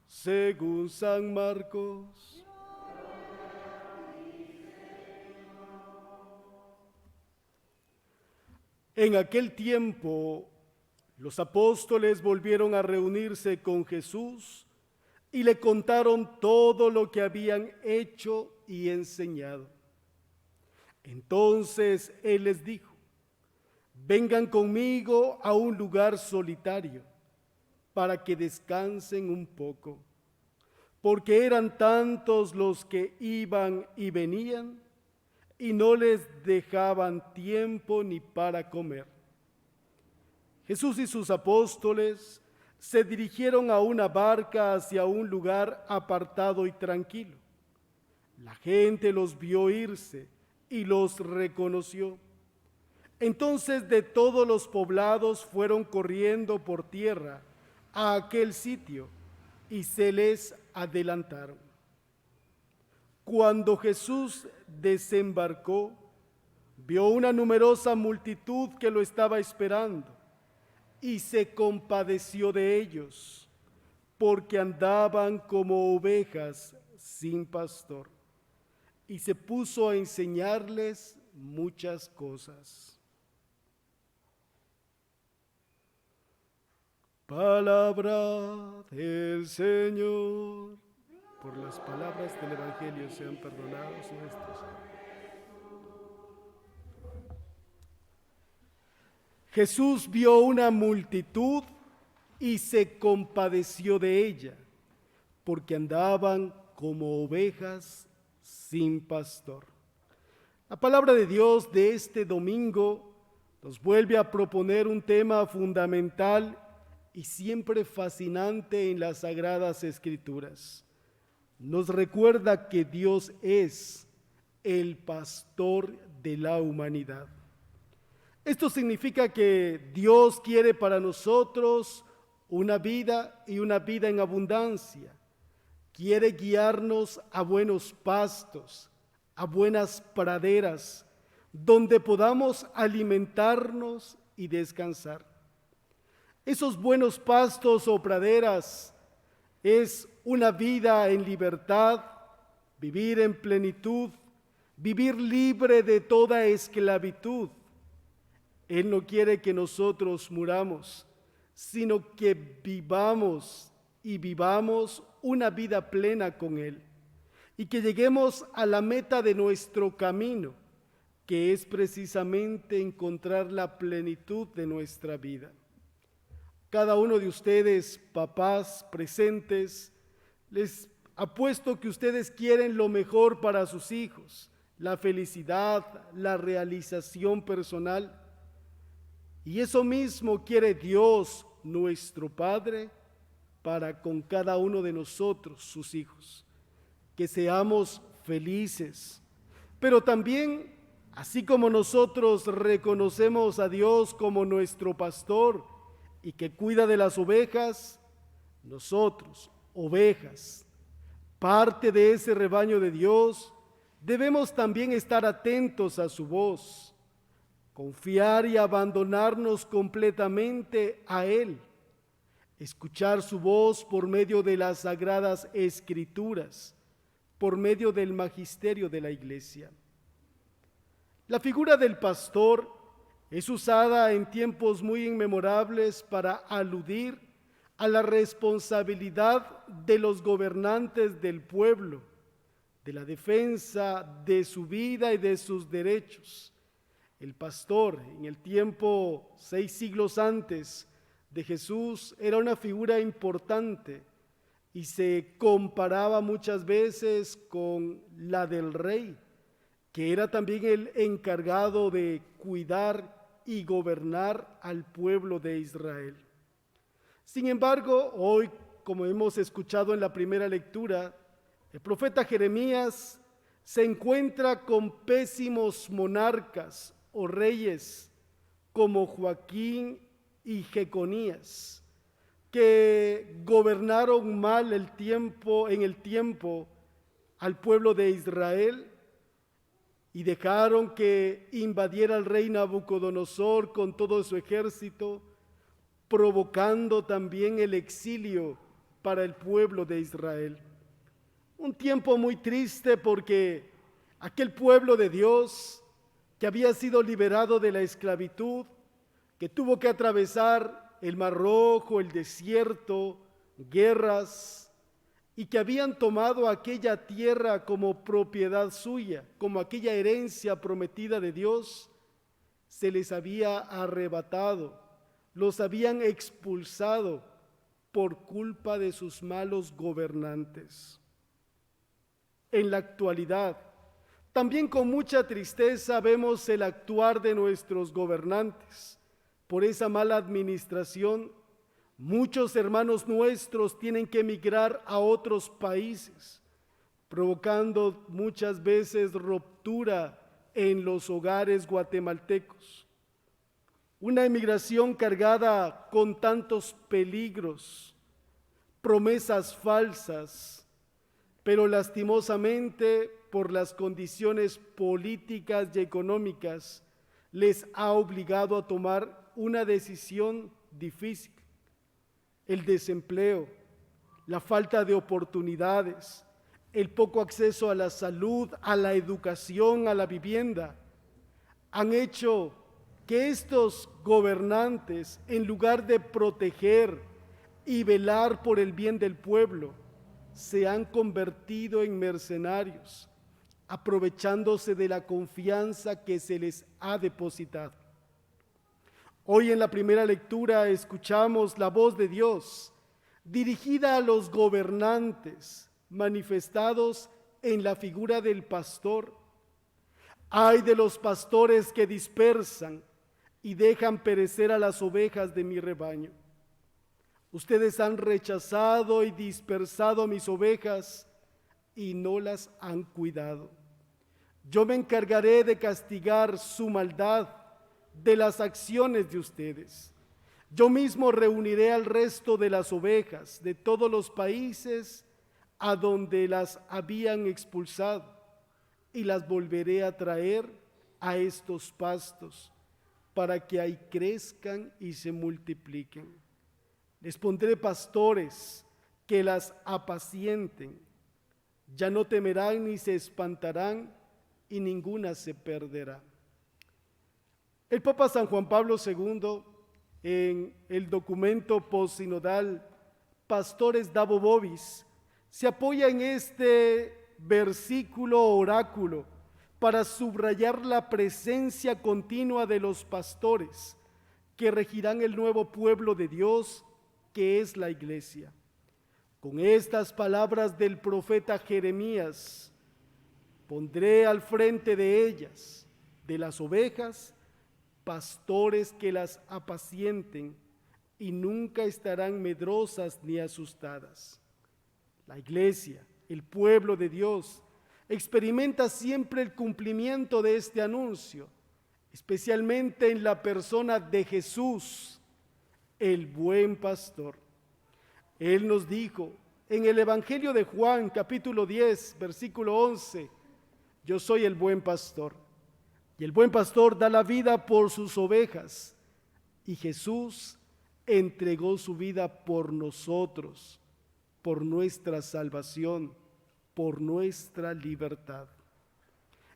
según San Marcos. En aquel tiempo, los apóstoles volvieron a reunirse con Jesús y le contaron todo lo que habían hecho y enseñado. Entonces él les dijo: vengan conmigo a un lugar solitario para que descansen un poco, porque eran tantos los que iban y venían y no les dejaban tiempo ni para comer. Jesús y sus apóstoles se dirigieron a una barca hacia un lugar apartado y tranquilo. La gente los vio irse y los reconoció. Entonces de todos los poblados fueron corriendo por tierra a aquel sitio y se les adelantaron. Cuando Jesús desembarcó, vio una numerosa multitud que lo estaba esperando y se compadeció de ellos, porque andaban como ovejas sin pastor, y se puso a enseñarles muchas cosas. Palabra del Señor. Por las palabras del Evangelio sean perdonados nuestros. Jesús vio una multitud y se compadeció de ella, porque andaban como ovejas sin pastor. La palabra de Dios de este domingo nos vuelve a proponer un tema fundamental y siempre fascinante en las Sagradas Escrituras. Nos recuerda que Dios es el pastor de la humanidad. Esto significa que Dios quiere para nosotros una vida y una vida en abundancia. Quiere guiarnos a buenos pastos, a buenas praderas, donde podamos alimentarnos y descansar. Esos buenos pastos o praderas es una vida en libertad, vivir en plenitud, vivir libre de toda esclavitud. Él no quiere que nosotros muramos, sino que vivamos una vida plena con Él y que lleguemos a la meta de nuestro camino, que es precisamente encontrar la plenitud de nuestra vida. Cada uno de ustedes, papás presentes, les apuesto que ustedes quieren lo mejor para sus hijos, la felicidad, la realización personal. Y eso mismo quiere Dios, nuestro Padre, para con cada uno de nosotros, sus hijos, que seamos felices. Pero también, así como nosotros reconocemos a Dios como nuestro pastor y que cuida de las ovejas, nosotros, ovejas, parte de ese rebaño de Dios, debemos también estar atentos a su voz, confiar y abandonarnos completamente a Él, escuchar su voz por medio de las Sagradas Escrituras, por medio del magisterio de la Iglesia. La figura del pastor es usada en tiempos muy inmemorables para aludir a la responsabilidad de los gobernantes del pueblo, de la defensa de su vida y de sus derechos. El pastor, en el tiempo 6 siglos antes de Jesús, era una figura importante y se comparaba muchas veces con la del rey, que era también el encargado de cuidar y gobernar al pueblo de Israel. Sin embargo, hoy, como hemos escuchado en la primera lectura, el profeta Jeremías se encuentra con pésimos monarcas o reyes como Joaquín y Jeconías, que gobernaron mal en el tiempo al pueblo de Israel y dejaron que invadiera el rey Nabucodonosor con todo su ejército, provocando también el exilio para el pueblo de Israel. Un tiempo muy triste porque aquel pueblo de Dios que había sido liberado de la esclavitud, que tuvo que atravesar el Mar Rojo, el desierto, guerras, y que habían tomado aquella tierra como propiedad suya, como aquella herencia prometida de Dios, se les había arrebatado, los habían expulsado por culpa de sus malos gobernantes. En la actualidad, también con mucha tristeza vemos el actuar de nuestros gobernantes. Por esa mala administración, muchos hermanos nuestros tienen que emigrar a otros países, provocando muchas veces ruptura en los hogares guatemaltecos. Una emigración cargada con tantos peligros, promesas falsas, pero lastimosamente por las condiciones políticas y económicas les ha obligado a tomar una decisión difícil. El desempleo, la falta de oportunidades, el poco acceso a la salud, a la educación, a la vivienda, han hecho que estos gobernantes, en lugar de proteger y velar por el bien del pueblo, se han convertido en mercenarios, aprovechándose de la confianza que se les ha depositado. Hoy en la primera lectura escuchamos la voz de Dios dirigida a los gobernantes, manifestados en la figura del pastor. Ay de los pastores que dispersan y dejan perecer a las ovejas de mi rebaño. Ustedes han rechazado y dispersado a mis ovejas y no las han cuidado. Yo me encargaré de castigar su maldad de las acciones de ustedes. Yo mismo reuniré al resto de las ovejas de todos los países a donde las habían expulsado y las volveré a traer a estos pastos para que ahí crezcan y se multipliquen. Les pondré pastores que las apacienten. Ya no temerán ni se espantarán y ninguna se perderá. El Papa San Juan Pablo II, en el documento postsinodal Pastores Dabo Vobis, se apoya en este versículo oráculo para subrayar la presencia continua de los pastores que regirán el nuevo pueblo de Dios, que es la Iglesia. Con estas palabras del profeta Jeremías, pondré al frente de ellas, de las ovejas, pastores que las apacienten y nunca estarán medrosas ni asustadas. La Iglesia, el pueblo de Dios, experimenta siempre el cumplimiento de este anuncio, especialmente en la persona de Jesús, el buen pastor. Él nos dijo en el Evangelio de Juan, capítulo 10, versículo 11, yo soy el buen pastor, y el buen pastor da la vida por sus ovejas, y Jesús entregó su vida por nosotros, por nuestra salvación, por nuestra libertad.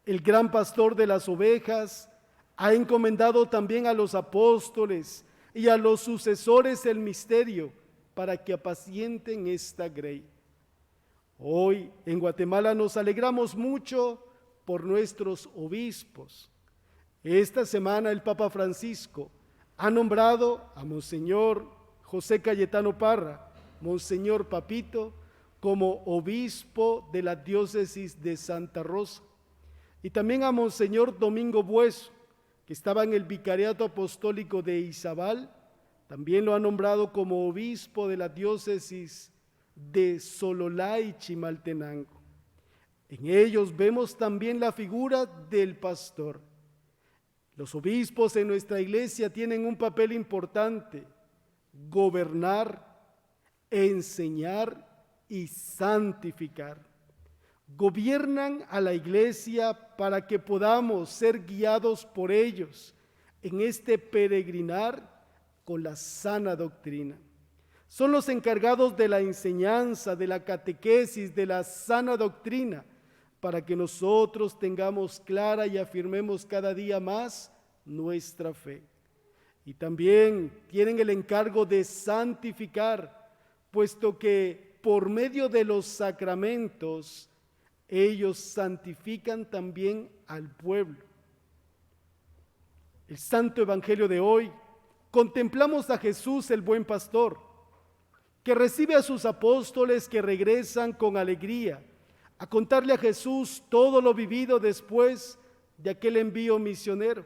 El gran pastor de las ovejas ha encomendado también a los apóstoles y a los sucesores el misterio para que apacienten esta grey. Hoy en Guatemala nos alegramos mucho por nuestros obispos. Esta semana el Papa Francisco ha nombrado a Monseñor José Cayetano Parra, Monseñor Papito, como obispo de la diócesis de Santa Rosa, y también a Monseñor Domingo Bueso, que estaba en el Vicariato Apostólico de Izabal, también lo ha nombrado como obispo de la diócesis de Sololá y Chimaltenango. En ellos vemos también la figura del pastor. Los obispos en nuestra iglesia tienen un papel importante: gobernar, enseñar y santificar. Gobiernan a la iglesia para que podamos ser guiados por ellos en este peregrinar con la sana doctrina. Son los encargados de la enseñanza, de la catequesis, de la sana doctrina, para que nosotros tengamos clara y afirmemos cada día más nuestra fe. Y también tienen el encargo de santificar, puesto que por medio de los sacramentos ellos santifican también al pueblo. El Santo Evangelio de hoy, contemplamos a Jesús el buen pastor, que recibe a sus apóstoles que regresan con alegría a contarle a Jesús todo lo vivido después de aquel envío misionero.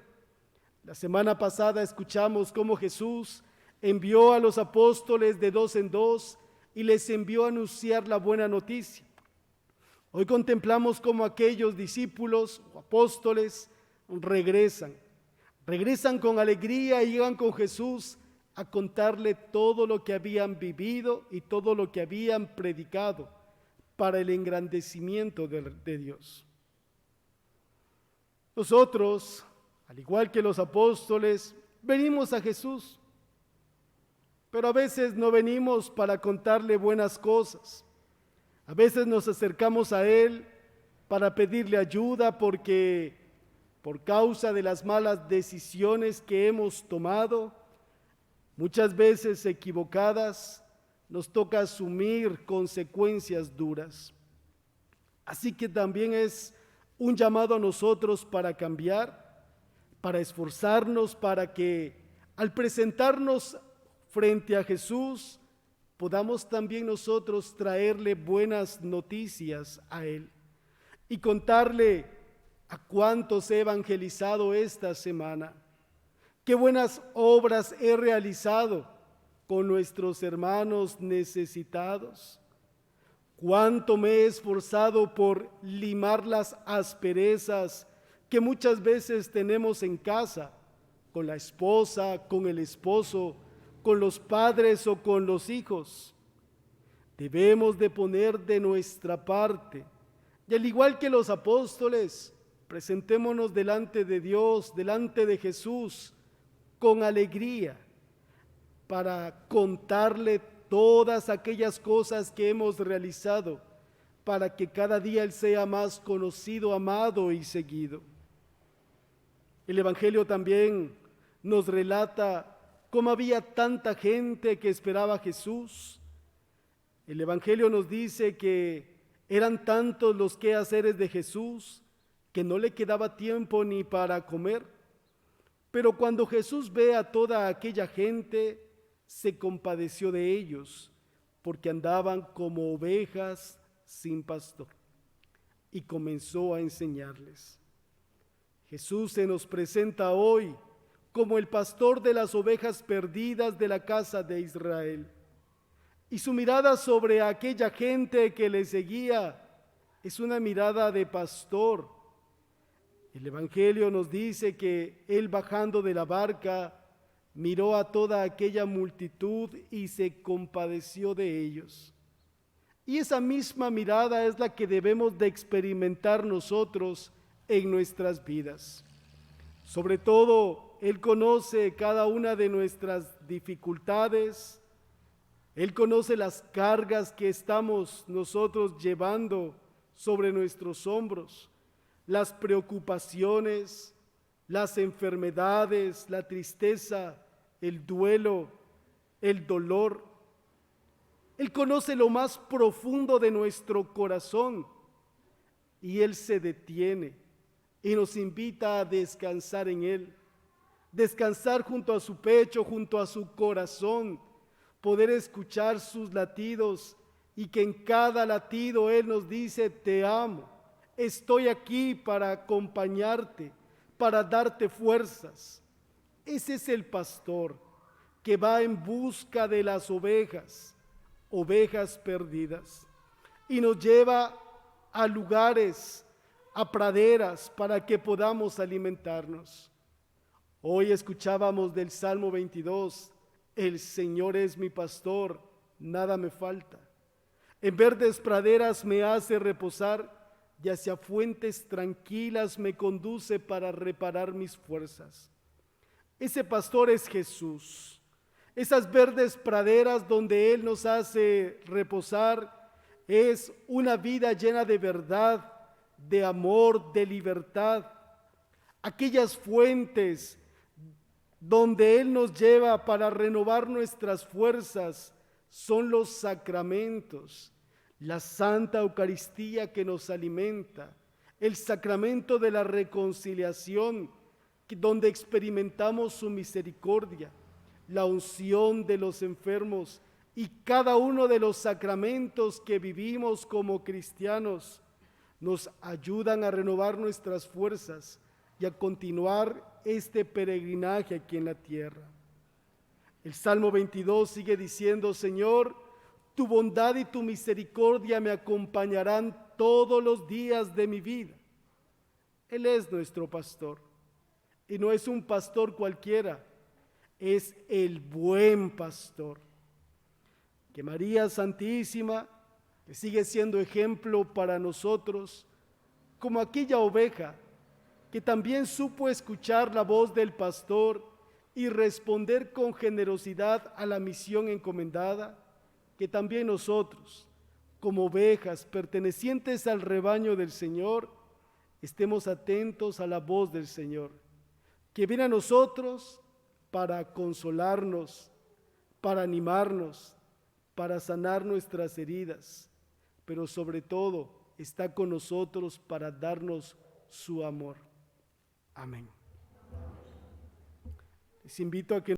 La semana pasada escuchamos cómo Jesús envió a los apóstoles de dos en dos y les envió a anunciar la buena noticia. Hoy contemplamos cómo aquellos discípulos o apóstoles regresan con alegría y llegan con Jesús a contarle todo lo que habían vivido y todo lo que habían predicado para el engrandecimiento de Dios. Nosotros, al igual que los apóstoles, venimos a Jesús, pero a veces no venimos para contarle buenas cosas. A veces nos acercamos a Él para pedirle ayuda porque por causa de las malas decisiones que hemos tomado, muchas veces equivocadas, nos toca asumir consecuencias duras. Así que también es un llamado a nosotros para cambiar, para esforzarnos, para que al presentarnos frente a Jesús, podamos también nosotros traerle buenas noticias a Él y contarle a cuántos he evangelizado esta semana, qué buenas obras he realizado con nuestros hermanos necesitados, cuánto me he esforzado por limar las asperezas que muchas veces tenemos en casa, con la esposa, con el esposo, con los padres o con los hijos. Debemos de poner de nuestra parte, y al igual que los apóstoles, presentémonos delante de Dios, delante de Jesús, con alegría, para contarle todas aquellas cosas que hemos realizado, para que cada día Él sea más conocido, amado y seguido. El Evangelio también nos relata cómo había tanta gente que esperaba a Jesús. El Evangelio nos dice que eran tantos los quehaceres de Jesús que no le quedaba tiempo ni para comer. Pero cuando Jesús ve a toda aquella gente, se compadeció de ellos, porque andaban como ovejas sin pastor, y comenzó a enseñarles. Jesús se nos presenta hoy como el pastor de las ovejas perdidas de la casa de Israel. Y su mirada sobre aquella gente que le seguía es una mirada de pastor. El Evangelio nos dice que Él, bajando de la barca, miró a toda aquella multitud y se compadeció de ellos. Y esa misma mirada es la que debemos de experimentar nosotros en nuestras vidas. Sobre todo, Él conoce cada una de nuestras dificultades. Él conoce las cargas que estamos nosotros llevando sobre nuestros hombros, las preocupaciones, las enfermedades, la tristeza, el duelo, el dolor. Él conoce lo más profundo de nuestro corazón y Él se detiene y nos invita a descansar en Él, descansar junto a su pecho, junto a su corazón, poder escuchar sus latidos y que en cada latido Él nos dice: te amo, estoy aquí para acompañarte, para darte fuerzas. Ese es el pastor que va en busca de las ovejas, ovejas perdidas, y nos lleva a lugares, a praderas, para que podamos alimentarnos. Hoy escuchábamos del Salmo 22, el Señor es mi pastor, nada me falta. En verdes praderas me hace reposar y hacia fuentes tranquilas me conduce para reparar mis fuerzas. Ese pastor es Jesús. esas verdes praderas donde Él nos hace reposar, es una vida llena de verdad, de amor, de libertad. Aquellas fuentes donde Él nos lleva para renovar nuestras fuerzas son los sacramentos, la Santa Eucaristía que nos alimenta, el sacramento de la reconciliación, donde experimentamos su misericordia, la unción de los enfermos y cada uno de los sacramentos que vivimos como cristianos nos ayudan a renovar nuestras fuerzas y a continuar este peregrinaje aquí en la tierra. El Salmo 22 sigue diciendo: Señor, tu bondad y tu misericordia me acompañarán todos los días de mi vida. Él es nuestro pastor, y no es un pastor cualquiera, es el buen pastor. Que María Santísima, que sigue siendo ejemplo para nosotros, como aquella oveja que también supo escuchar la voz del pastor y responder con generosidad a la misión encomendada, que también nosotros, como ovejas pertenecientes al rebaño del Señor, estemos atentos a la voz del Señor, que viene a nosotros para consolarnos, para animarnos, para sanar nuestras heridas, pero sobre todo está con nosotros para darnos su amor. Amén. Les invito a que